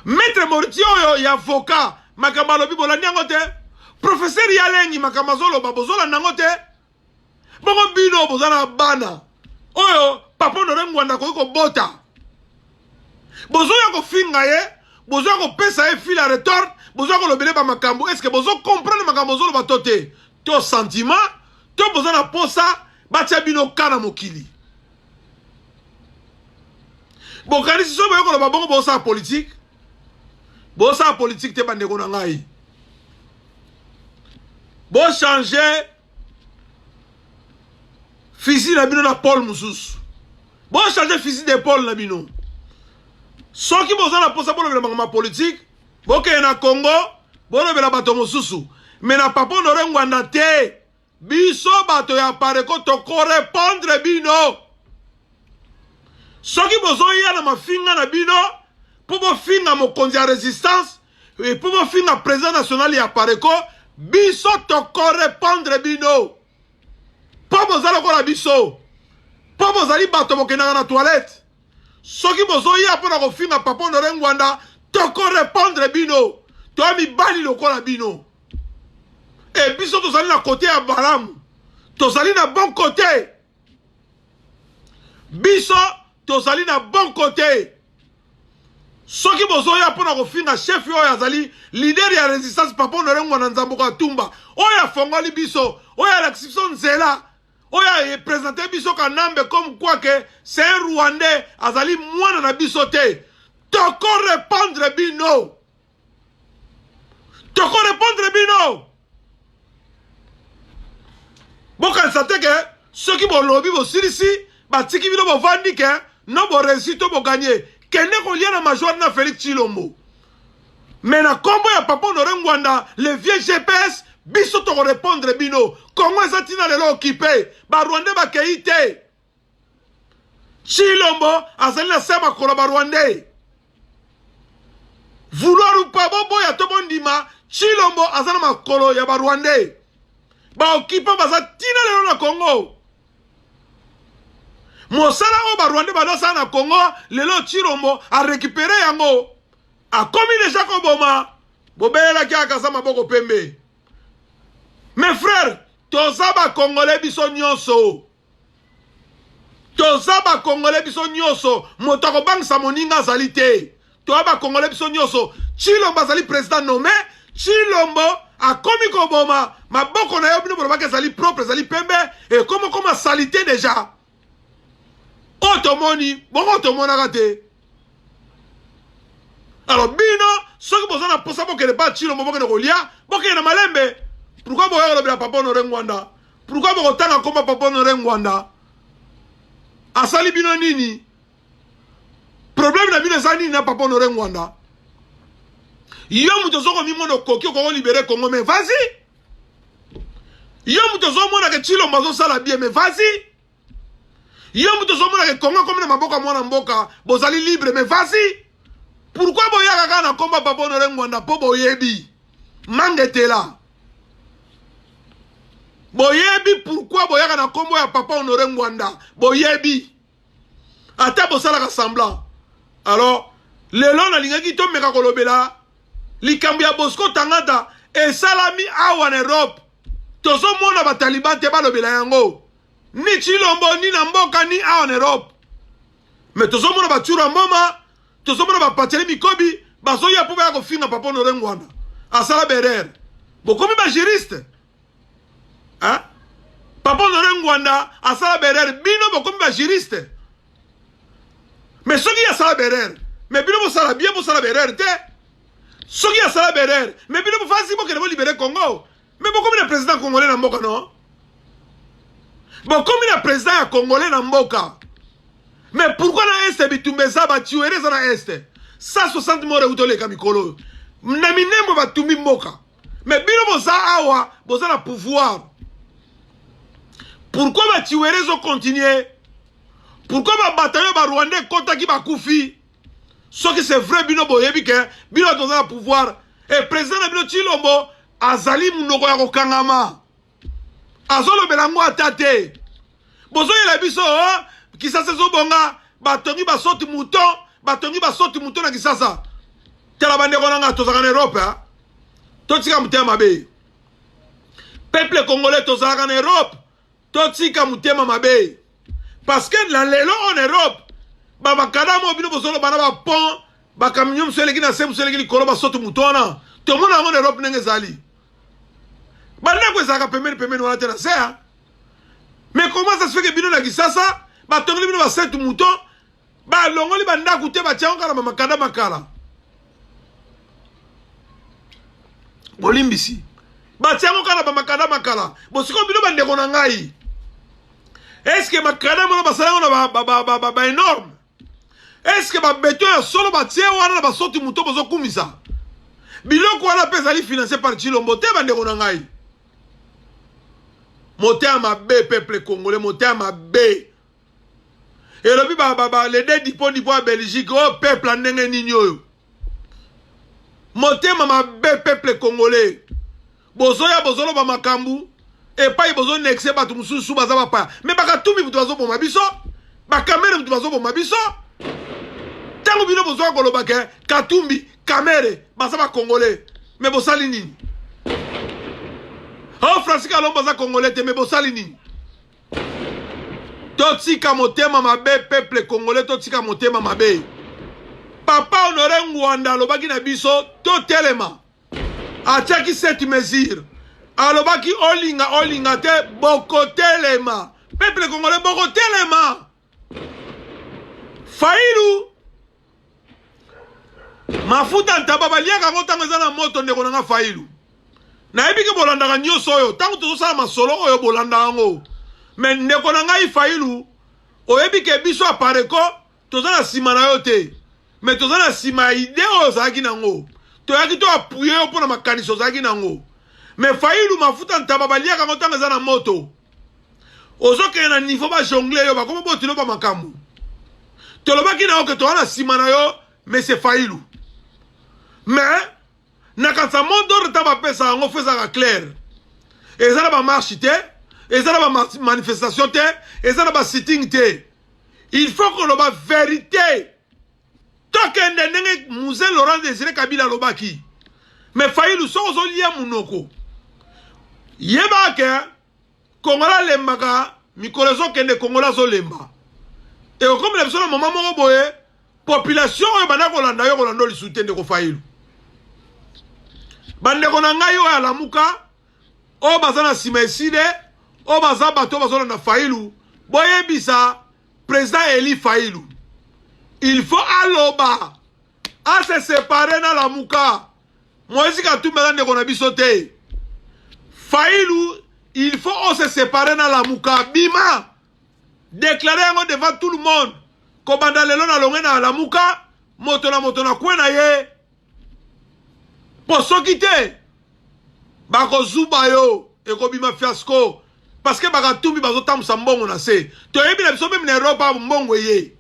Maître Mortio yo ya avocat, makamba lobi bolandi yango te. Professeur Yalengi makamba zoloba bozola nango te. Bongo bino bozana bana. Oyo papa Honoré Ngwanda ko bota. Bozoya ko finga ye, bozoya ko pesa ye fil à retordre, bozoya ko lobele ba makambo. Est-ce que bozo comprendre makambo zoloba tote? To sentiment, to bozana posa, batia bino kana mokili. Bon, quand si soba yoko loba bongo bosa politique. Bosa politique te bandeko na ngai. Bo changer fusil na bino na Paul Moussous. Bo changer fusil de Paul na bino. Soki boza na posa bolo bela politique, bo ke na Congo, bolo bela bato mosusu. Mais na papa Honoré Ngwanda te. Biso bato ya pareko to correspondre bino. Soki bozo ya na mafinga na bino, pour bo finga mokonzi ya résistance, et pour bo finga président national ya pareko, biso to correspondre bino. Pa bozala ko la biso. Pa bozali bato bokendanga na toilette. Soki bozo ya pona ko finga papa Honoré Ngwanda, to correspondre bino. To mi bali lokola bino. Et biso tozali na côté ya balamu. Tozali na bon côté. Biso tozali na bon côté. Soki bozo ya pona ko finga chef yo yazali leader ya résistance papa Honoré Ngwanda Nzamboka Tumba. Oya fongoli biso, oya l'exception nzela. Oya présenté biso kanambe comme quoi que c'est un Rwandais azali mwana na biso te. Toko répondre bino. Toko répondre bino. Bon quand ça te que ceux qui bon lobby bo sirisi ba tiki bino bo vandi que non bo réussite bo gagner. Kende ko lia na major na Félix Tshilombo. Mais na combo ya papa Honoré Ngwanda le vieux GPS biso to répondre bino. Comment ça tina lelo occupé ba Rwandais ba keite. Tshilombo azali na sema kola ba Rwandais. Vouloir ou pas bobo ya to bondima Tshilombo azana makolo ya ba Rwandais. Ba occupé baza tina lelo na Congo. Mosala o ba Rwandais ba dosa na Congo lelo Tshilombo a récupéré yango. A commis déjà ko boma. Bobela ki akasa maboko pembe. Mes frères, tozaba Congolais biso nyonso. Tozaba Congolais biso nyonso. Motako bang sa moninga zalite. Tozaba Congolais biso nyonso. Tshilombo azali président nommé. Tshilombo a komi ko boma. Maboko na yo bino bolobaka zali propre zali pembe. Et comment salité déjà. Otomoni, bon otomona kate. Alors bino, ceux qui besoin de posa boke ne pas Tshilombo boke ne kolia, boke na malembe. Pourquoi vous avez le papa Honoré Ngwanda? Pourquoi vous avez le papa Honoré Ngwanda? Asali bino nini? Problème na bino zani na papa Honoré Ngwanda. Yo mutozoko mi mono kokyo ko libérer Congo mais vas-y. Yo mutozoko mona ke Tshilombo bazo sala bien mais vas-y. Yo mutozoko mona ke Congo comme na maboka mwana mboka bozali libre mais vas-y. Pourquoi boya kaka na komba papa Honoré Ngwanda po boyebi? Mangete là. Boyebi pourquoi boya na kombo ya papa Honoré Ngwanda? Boyebi. Ata bosala ka semblant. Alors, lelo na lingaki to meka kolobela. Likambi ya Bosco Tangata e salami awa en Europe. Tozo mona ba Taliban te ba lobela yango. Ni Tshilombo ni na mboka ni awa en Europe. Mais tozo mona ba Tshura Mboma, tozo mona ba Pacheli Mikobi, bazo ya po ba ko finga papa Honoré Ngwanda. Asala berer. Bokomi ba juriste. Hein? Papa Honoré Ngwanda asala berer bino bokomi ba juriste. Mais ceux qui asala berer, mais bino bo sala bien bo sala berer te. Ceux qui asala berer, mais bino bo fasi bo kele bo libérer Congo. Mais bokomi na président congolais na mboka non? Bokomi na président ya congolais na mboka. Mais pourquoi na este bitumbeza ba tuereza na este? 160 morts utole kamikolo. Na minembo ba tumbi mboka. Mais bino boza awa, boza na pouvoir. Pourquoi ba tuerezo continuer? Pourquoi ba bataillon ba Rwandais kota ki ba koufi? Ce qui c'est vrai bino boyebi ke bino doza na pouvoir. Et président na bino Tshilombo azali munoko ya kokangama azolobela ngo ata te bozoyela biso Kisasa ezobonga batongi basoti mouton na Kisasa tala bandeko nanga tozalaka na Europe totika mutema mabe peuple congolais tozalaka na Europe totika mutema mabe parce que la lelo en Europe babakadamo bino bozolo bana ba pont bakamion msoleki na sem msoleki likolo basoti mouton na tomona en Europe ndenge ezali bandeko ezalaka pembeni wana te na se mais comment ça se fait que bino na Kisasa batongeli bino baseti mouton balongoli bandako te batiango kala mamakanda makala bolimbisi batiango kala bamakanda makala bosiko bino bandeko na ngai est-ce que makanda mono basalango na ba énorme est-ce que ba beton ya solo batie wana na basoti mouton bozokumisa biloko wana pe ezali financé par Chilombo te bandeko na ngai motema mabe peuple congolais motema mabe et le les deux dipo à Belgique oh peuple ndenge nini oyo motema mabe peuple congolais bozoya bozolo ba makambu et pas bozo nexe batu mususu baza bapa mais bakatumbi mutu bazo boma biso bakamere mutu bazo boma biso tango bino bozo koloba ke katumbi kamere baza ba congolais mais bosali nini oh Francis Kalombo baza congolais te mais bosali nini totika motema mabe peuple congolais totika motema mabe papa Honoré Ngwanda alobaki na biso totelema atiaki cette mesure alobaki olinga te bokotelema peuple congolais bokotelema Fayulu mafuta ntaba baliaka ngo tango eza na moto ndeko nanga Fayulu nayebi ke bolandaka nyonso oyo tango tozosala masolo oyo bolandaka ngo mais ndeko na ngai Fayulu oyebi ke biso apareko toza na sima na yo te mais toza na sima ya ide oyo ozalaki nango toyaki to apuye yo mpo na makanisi ozalaki nango mais Fayulu mafuta ntaba baliaka ngo ntango eza na moto ozokende na niveau bajongle yo bakoma botilo ba makambo tolobaki na yo ke toza na sima na yo mais c'est Fayulu mais nakanisa mot d'ordre ta bapesa yango fezaka clair eza na bamarche te eza na bamanifestation te eza na basitting te il faut koloba vérité tokende ndenge Musée Laurent Désiré Kabila alobaki mais Fayulu soko ozolia munoko yeba ke kongola alembaka mikolo ezokende kongola azolemba ekokomela biso na moma moko boye population oyo banda kolanda yo kolanda lisusu te ndeko Fayulu bandeko na ngai oyo alamuka oyo baza na nsima eside oyo baza bato oyo bazolanda Fayulu boyebisa président Eli Fayulu il faut aloba ase separe na lamuka Moïse Katumbi aza ndeko na biso te Fayulu il faut on se séparer na lamuka bima déclarer yango devant tout le monde kobanda lelo na longe na lamuka moto na kwe na ye po soki te bakozuba yo ekobima fiasco parce que bakatumbi bazotambusa mbongo na se toyebi na biso meme na Europe mbongo eye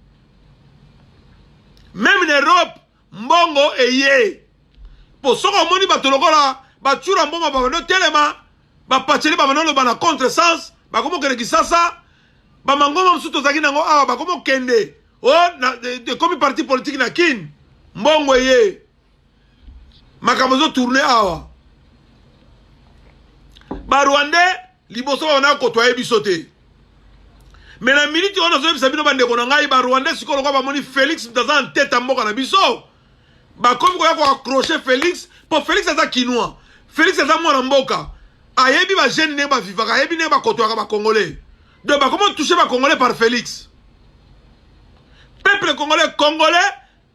même na Europe mbongo eye po soko omoni bato lokola batura mbongo babando telema bapateli babando bana contre sens bakomokende Kisasa bamangoma mosusu tozalaki nango awa bakomokende de komi parti politique na kin mbongo eye makambo ezotourne awa barwandais liboso babana kotoye biso te mais na minute oyo nazoyebisa bino bandeko na ngai barwandais sikoyo lokola bamoni Félix taza na tete ya mboka na biso bakomi koya koaccroche Félix po Félix aza kinois Félix aza mwana mboka ayebi bagene ndenge bavivaka ayebi ndenge bakotoyaka bacongolais donc bakomi touche bacongolais par Félix peuple congolais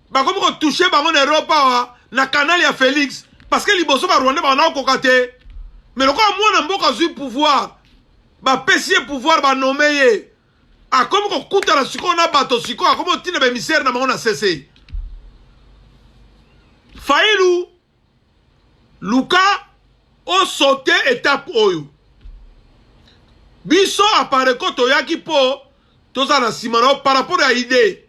bakomi kotouche bango na Europe awa na canal ya Félix parce que liboso barwandais bana kokoka te mais lokola mwana mboka azwi pouvoir bapesi ye pouvoir banome ye akomi kokutana sikoyo na bato sikoyo akomi kotina bemisere na bango na sese Fayulu luka osote étape oyo biso apareko toyaki po toza na nsima na yo par rapport ya idée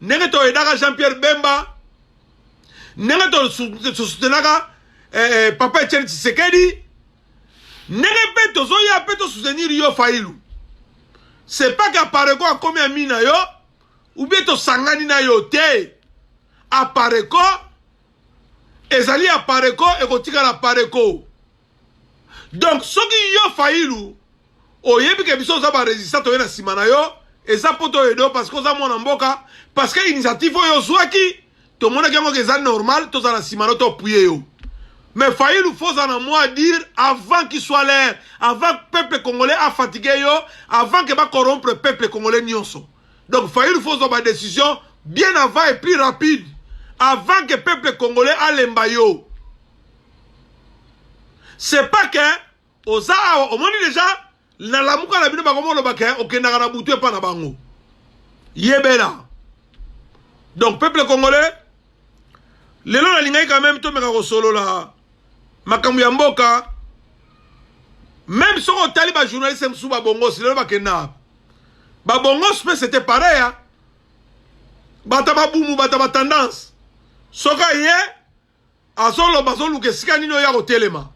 ndenge toyedaka Jean-Pierre Bemba ndenge tosutenaka papa Etienne Tshisekedi ndenge mpe tozoya mpe tosoutenir yo Fayulu. C'est pas qu'Apareko a commis un mina yo ou bien tosangani na yo te. Apareko ezali Apareko ekotika na Apareko. Donc soki yo Fayulu oyebi ke biso za ba résistant to na sima na yo eza poto edo parce que za mona mboka parce que initiative yo zwaki to mona kango ke za normal to za na sima no to puye yo. Mais Fayulu faut en moi dire avant qu'il soit l'air, avant que le peuple congolais a fatigué yo, avant que va corrompre le peuple congolais nyonso. Donc Fayulu faut avoir des décisions bien avant et plus rapide, avant que le peuple congolais a l'embayo. C'est pas que oza au moins déjà na la muka na bino ba komo lo ba ke okenda na butu pa na bango. Yebela. Donc peuple congolais lelo na lingai quand même to meka ko solo la makambo ya mboka même si on tali ba journaliste msu ba bongos lelo ba kena ba bongos pe c'était pareil hein bata ba bumu bata ba tendance soka ye azolo bazolu ke sikani no ya ko telema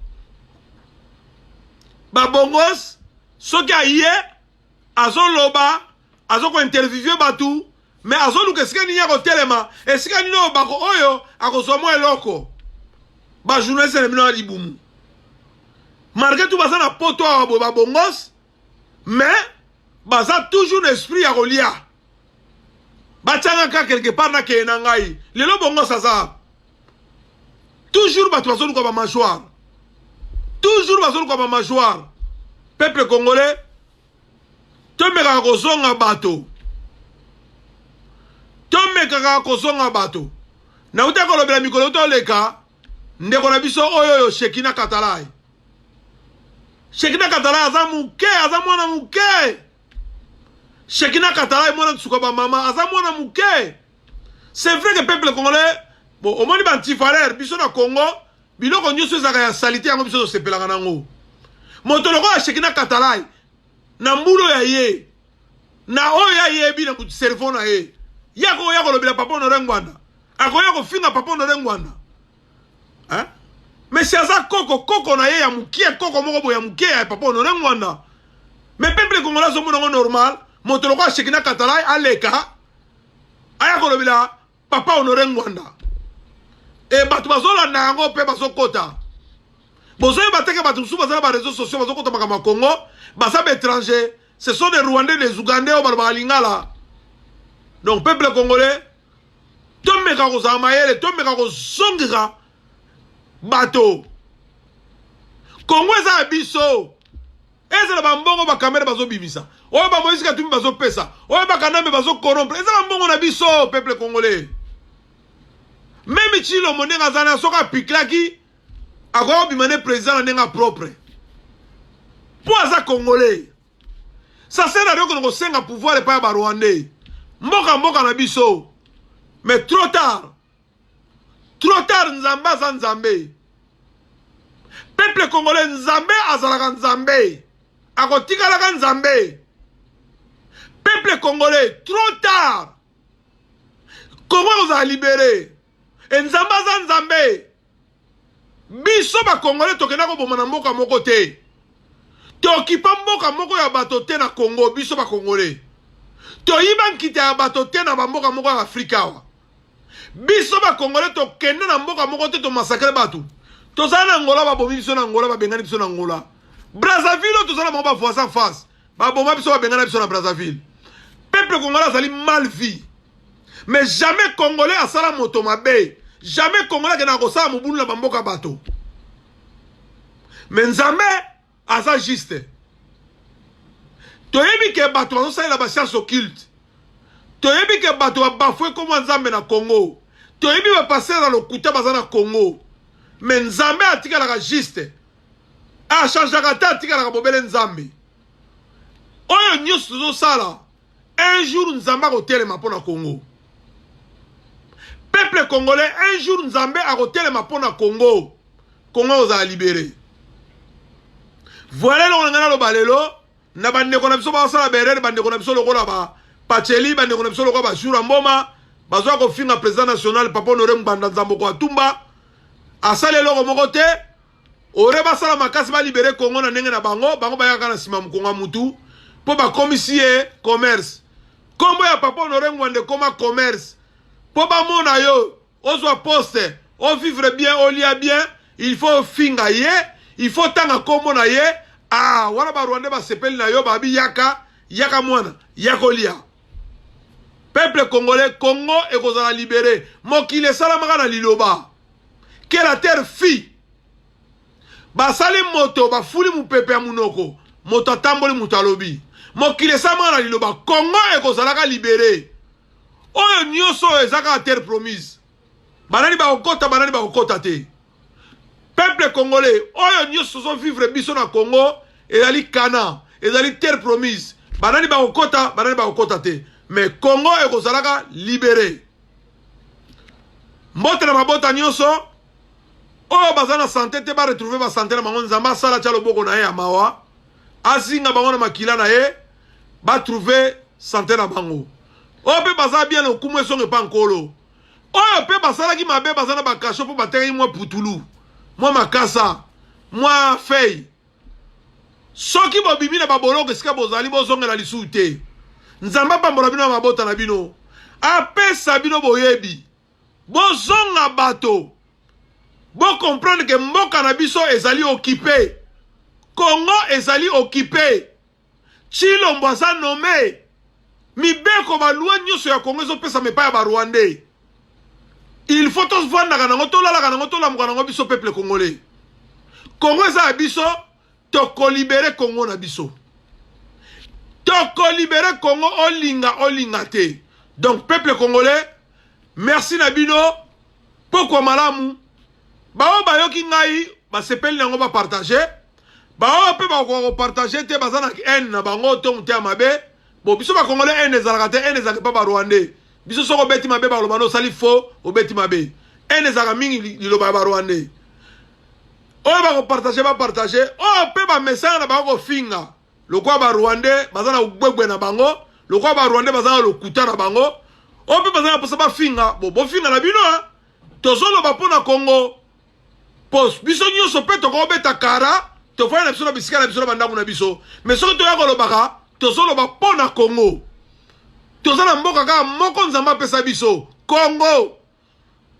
ba bongos soka ye azolo ba azoko interviewer batu mais azolu ke sikani ya ko telema e sikani no ba ko oyo akosomo eloko ba journaliste na bino libumu malgré tout baza na poto a ba bongos mais baza toujours l'esprit ya kolia batanga ka quelque part na ke na ngai lelo bongos aza toujours batu bazolu ko ba mâchoire toujours bazolu ko ba mâchoire peuple congolais tomeka ko zonga bato tomeka ko zonga bato na utako lobela mikolo to leka ndeko na biso oyo Shekina Katalai. Shekina Katalai aza muke, aza mwana muke. Shekina Katalai mwana tsuko ba mama, aza mwana muke. C'est vrai que le peuple congolais, bon, au moins il petit frère, biso na Congo, biloko nyuso ezaka ya salite yango biso sepelaka nango. Motoloko ya Shekina Katalai na mbulo ya ye. Na oyo ya ye bi na cerveau na ye. Yako lobela papa no rengwanda. Akoya ko finga papa no rengwanda. Hein? Mais c'est ça koko na ye ya mukie koko moko bo ya mukie ya papa no rengwanda. Mais peuple congolais zo monongo normal, motoloko ya Shekina Katalai aleka. Aya ko lobela papa no rengwanda. Et batu bazola na yango pe bazokota. Bozoye bateke batu su bazala ba réseaux sociaux bazokota makama Congo, bazaba étranger, ce sont des Rwandais, des Ougandais au barba lingala. Donc peuple congolais tomeka ko zamayele, tomeka ko zongira bato. Congo eza biso. Eza ba mbongo ba kamera bazo bibisa. Oyo ba Moïse Katumbi bazo pesa. Oyo ba kanambe bazo corrompre. Eza ba mbongo na biso peuple congolais. Même Chilo monenga zana soka piklaki ako bimane président na nenga propre. Poaza congolais. Ça sert à rien que nous senga pouvoir et pas ba Rwandais. Mboka na biso. Mais trop tard. Trop tard nzamba za nzambe. Peuple congolais nzambe azalaka nzambe. Akotikalaka nzambe. Peuple congolais trop tard. Comment vous a libéré? Et nzamba za nzambe. Biso ba congolais tokena ko bomana mboka moko te. Tokipa mboka moko ya bato te na Congo biso ba congolais. Toyiba nkita ya bato te na mboka moko ya Afrika wa. Biso ba congolais to kende na mboka moko te to massacrer batu. To zana Angola ba bomi biso na Angola ba bengani biso na Angola. Brazzaville to zana mo ba face à face. Ba bomba biso ba bengani biso na Brazzaville. Peuple congolais azali mal vie. Mais jamais congolais a sala moto mabe. Jamais congolais ke na ko sala mobulu na mboka bato. Mais nzambe asa juste. Toyebi ke bato bazo sala ba science occulte. Toyebi ke bato ba bafoué comme nzambe na Congo. Toyebi ba passer dans le kuta bazana Congo. Mais nzambe atika la juste. A changeaka ta atika la bobele nzambe. Oyo nyusu zo sala. Un jour nzambe ko telema pona Congo. Peuple congolais, un jour nzambe a ko telema pona Congo. Congo oza libéré. Voilà lo ngana lo balelo. Na bande ko na biso ba sala berere bande ko na biso lokola ba Pacheli bande ko na biso lokola ba Shura Mboma bazo ko finga président national Papa Honoré Mbanda Nzambo ko Atumba asali eloko moko te ore basala makasi balibere Congo na ndenge na bango bayaka na nsima mokongo ya mutu mpo bakomisi ye commerce kombo ya papa Honoré Ngwanda koma commerce mpo bamona yo ozwa poste ovivre bien olia bien il faut finga ye il faut tanga kombo na ye wana barwande basepeli na yo babi yaka mwana yakolia peuple congolais Congo ekozala libéré mokili esalamaka na liloba que la terre fi basali moto bafuli mupepe ya munoko moto atamboli moto alobi mokili esalamaka na liloba Congo ekozalaka libéré oyo nyonso ezaka terre promise banani bakokota te peuple congolais oyo nyonso zo vivre biso na Congo ezali kana ezali terre promise banani bakokota te mais Congo ekozalaka libéré mbote na mabota nyonso oyo baza na santé te retrouver ba santé na bango nzambe asala tia loboko na ye ya mawa azinga bango na makila na ye trouver santé na bango oyo mpe baza bien okumu esonge pa nkolo oyo mpe basalaki mabe baza na bakasho mpo batekaki mwa putulu mwa makasa mwa fei soki bobimi na baboloko esika bozali bozongela lisusu te nzambe apambola bino na mabota na bino apesa bino boyebi bozonga bato comprendre que mboka na biso ezali occupé Congo ezali occupé Chilombo aza nommé mibeko balua nyonso ya Congo ezopesa mepa ya barwandais il faut tovandaka nango tolalaka nango tolamuka nango biso peuple congolais Congo eza ya biso tokolibere Congo na biso tokolibere Congo olinga te donc peuple congolais merci na bino pokwa malamu bao bayoki ngai basepeli nango bapartage bao mpe bakopartage te baza na haine na bango to mote ya mabe bo biso bakongolais haine ezalaka te haine ezalaka pa barwandais biso soko obeti mabe baloba no osali faux obeti mabe haine ezalaka mingi liloba ya barwandais oyo bakopartage oyo mpe bamesanga na bango kofinga lokwa barwandais baza na gbegbe na bango lokwa barwandais baza na lokuta na bango oyo mpe baza na posa bafinga bofinga na bino tozoloba mpo na Congo biso nyonso mpe tokobeta kara tofaya na biso na bisika na biso na bandako na biso mais soki toya kolobaka tozoloba mpo na Congo toza na mboka kaka moko nzambe apesa biso Congo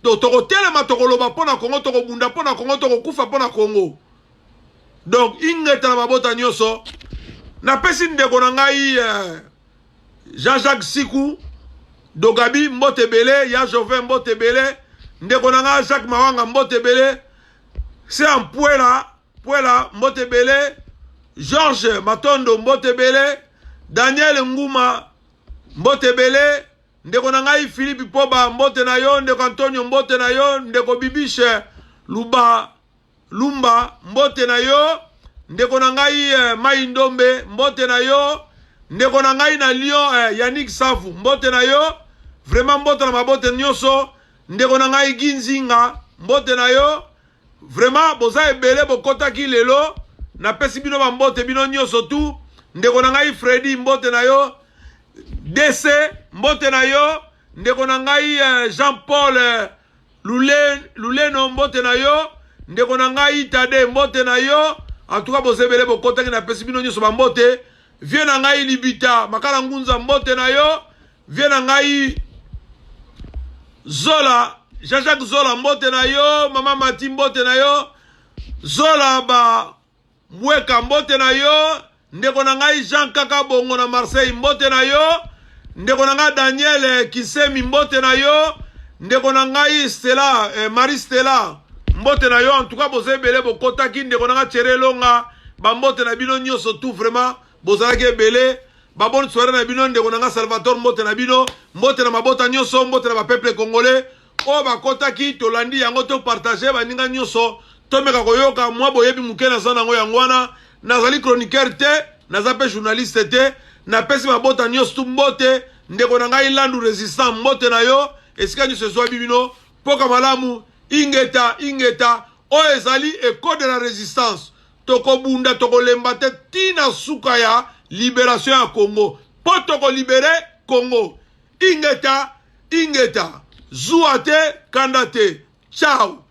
tokotelema tokoloba mpo na Congo tokobunda mpo na Congo tokokufa mpo na Congo donc ingeta na mabota nyonso napesi ndeko na ngai Jean-Jacques Siku Dogabi mbote ebele ya Jovin mbote ebele ndeko na ngai Jacques Mawanga mbote ebele c'est en Puela mbote ebele Georges Matondo mbote ebele Daniel Nguma mbote ebele ndeko na ngai Philippe Poba mbote na yo ndeko Antonio mbote na yo ndeko Bibishe Lumba mbote na yo ndeko na ngai Mai Ndombe mbote na yo ndeko na ngai na Lyon Yannick Savu mbote na yo vraiment mbote na mabote nyonso ndeko na ngai Ginzinga mbote na yo vraiment boza ebele bokotaki lelo napesi bino bambote bino nyonso tu ndeko na ngai Freddy mbote na yo DC mbote na yo ndeko na ngai Jean-Paul Luleno mbote na yo ndeko na ngai Tade mbote na yo en tout cas boza ebele bokotaki napesi bino nyonso bambote vie na ngai Libita Makala Ngunza mbote na yo vie na ngai Zola Jean-Jacques Zola mbote na yo Mama Mati mbote na yo Zola ba Mweka mbote na yo ndeko na ngai Jean Kaka Bongo na Marseille mbote na yo ndeko na ngai Daniel Kisemi mbote na yo ndeko na ngai Stella Marie Stella mbote na yo en tout cas bozebele bokotaki ndeko na ngai Cherelonga ba mbote na bino nyonso tout vraiment bozalaki ebele ba bonne soirée na bino ndeko na ngai Salvatore mbote na bino mbote na mabota nyonso mbote na ba peuple congolais o bakotaki tolandi yango to partager baninga nyonso tomeka koyoka mwa boyebi muke na zana ngo yangwana nazali chroniqueur te naza pe journaliste te napesi mabota nyonso tu mbote ndeko na ngai Landu résistant mbote na yo esika nyonso ezwa bibino poka malamu ingeta o ezali école de la résistance tokobunda tokolemba te tina suka ya libération ya Congo po tokolibere Congo ingeta Zuate Kandate. Ciao.